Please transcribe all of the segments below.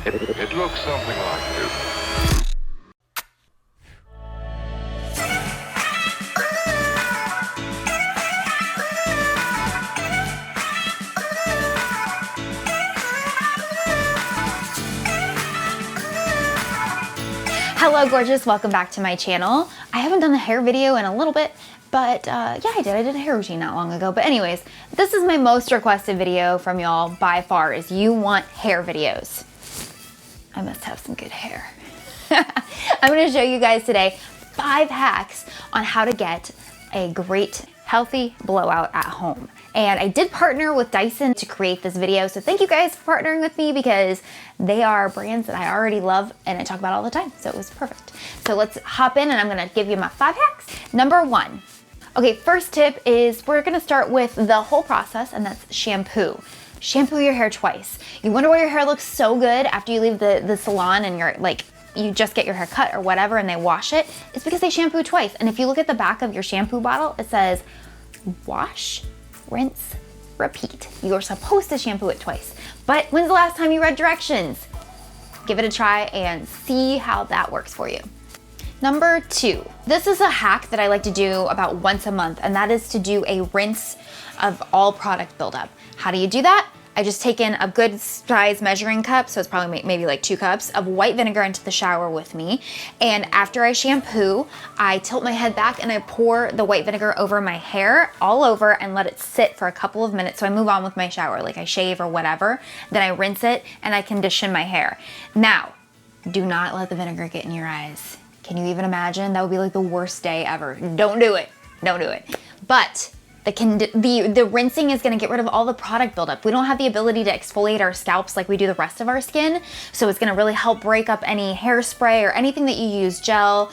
It looks something like this. Hello gorgeous, welcome back to my channel. I haven't done a hair video in a little bit, but yeah, I did a hair routine not long ago. But anyways, this is my most requested video from y'all by far, is you want hair videos. I must have some good hair. I'm gonna show you guys today 5 hacks on how to get a great healthy blowout at home. And I did partner with Dyson to create this video, so thank you guys for partnering with me because they are brands that I already love and I talk about all the time, so it was perfect. So let's hop in and I'm gonna give you my 5 hacks. Number 1. Okay, first tip is we're gonna start with the whole process, and that's shampoo. Shampoo your hair twice. You wonder why your hair looks so good after you leave the salon and you're like, you just get your hair cut or whatever and they wash it. It's because they shampoo twice. And if you look at the back of your shampoo bottle, it says wash, rinse, repeat. You're supposed to shampoo it twice. But when's the last time you read directions? Give it a try and see how that works for you. Number 2, this is a hack that I like to do about once a month, and that is to do a rinse of all product buildup. How do you do that? I just take in a good size measuring cup, so it's probably maybe like 2 cups of white vinegar into the shower with me. And after I shampoo, I tilt my head back and I pour the white vinegar over my hair, all over, and let it sit for a couple of minutes. So I move on with my shower, like I shave or whatever. Then I rinse it and I condition my hair. Now, do not let the vinegar get in your eyes. Can you even imagine? That would be like the worst day ever. Don't do it. Don't do it. But the rinsing is gonna get rid of all the product buildup. We don't have the ability to exfoliate our scalps like we do the rest of our skin, so it's gonna really help break up any hairspray or anything that you use, gel,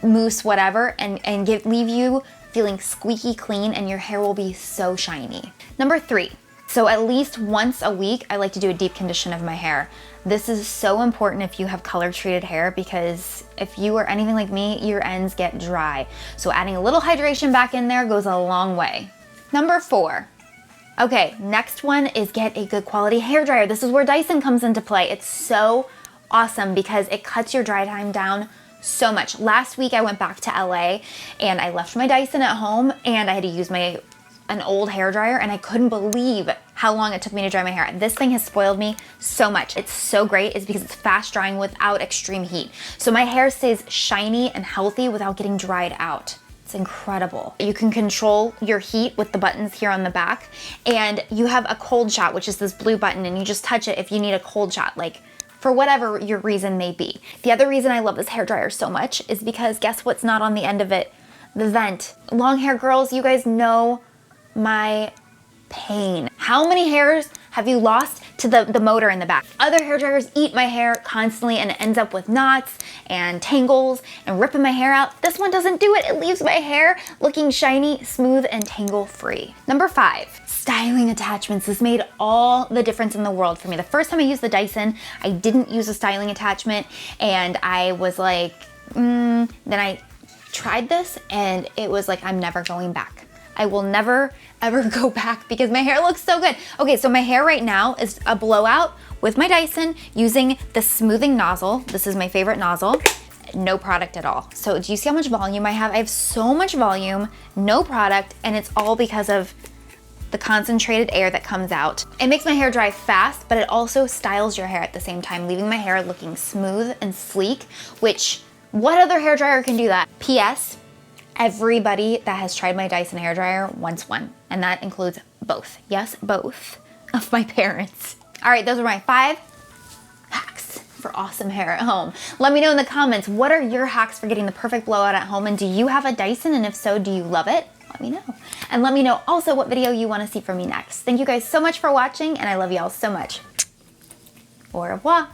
mousse, whatever, and leave you feeling squeaky clean, and your hair will be so shiny. Number 3, so at least once a week, I like to do a deep condition of my hair. This is so important if you have color treated hair, because if you are anything like me, your ends get dry. So adding a little hydration back in there goes a long way. Number 4. Okay, next one is get a good quality hairdryer. This is where Dyson comes into play. It's so awesome because it cuts your dry time down so much. Last week I went back to LA and I left my Dyson at home and I had to use an old hairdryer, and I couldn't believe how long it took me to dry my hair. This thing has spoiled me so much. It's so great is because it's fast drying without extreme heat. So my hair stays shiny and healthy without getting dried out. It's incredible. You can control your heat with the buttons here on the back, and you have a cold shot, which is this blue button, and you just touch it if you need a cold shot, like for whatever your reason may be. The other reason I love this hairdryer so much is because guess what's not on the end of it? The vent. Long hair girls, you guys know my pain. How many hairs have you lost to the motor in the back? Other hair dryers eat my hair constantly and it ends up with knots and tangles and ripping my hair out. This one doesn't do it. It leaves my hair looking shiny, smooth, and tangle free. Number 5, styling attachments. This made all the difference in the world for me. The first time I used the Dyson, I didn't use a styling attachment and I was like, then I tried this and it was like, I'm never going back. I will never, ever go back because my hair looks so good. Okay, so my hair right now is a blowout with my Dyson using the smoothing nozzle. This is my favorite nozzle. No product at all. So do you see how much volume I have? I have so much volume, no product, and it's all because of the concentrated air that comes out. It makes my hair dry fast, but it also styles your hair at the same time, leaving my hair looking smooth and sleek, which what other hair dryer can do that? P.S. Everybody that has tried my Dyson hairdryer wants one, and that includes both. Yes, both of my parents. All right, those are my 5 hacks for awesome hair at home. Let me know in the comments, what are your hacks for getting the perfect blowout at home, and do you have a Dyson, and if so, do you love it? Let me know. And let me know also what video you want to see from me next. Thank you guys so much for watching, and I love you all so much. Au revoir.